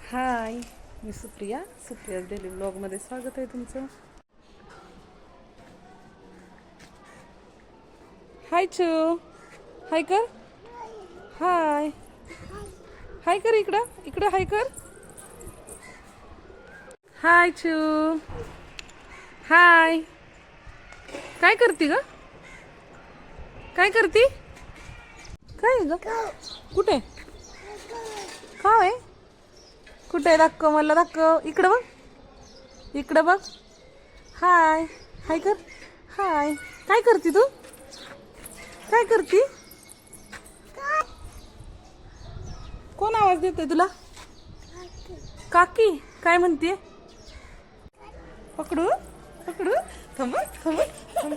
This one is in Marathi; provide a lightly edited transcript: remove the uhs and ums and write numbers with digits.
हाय, मी सुप्रिया. सुप्रिया डेली ब्लॉगमध्ये स्वागत आहे तुमचं. हाय चू, हाय कर. हाय हाय कर, इकडं इकडं हाय कर. हाय चू, हाय. काय करते ग? काय करते? काय ग? कुठे? काय? कुठे? दाखव मला, दाखव. इकडं बघ, इकडं बघ. हाय हाय कर. हाय. काय करते तू? काय करते? कोण आवाज देते तुला? काकी काय म्हणते? पकडू पकडू. थांब थांब थांब.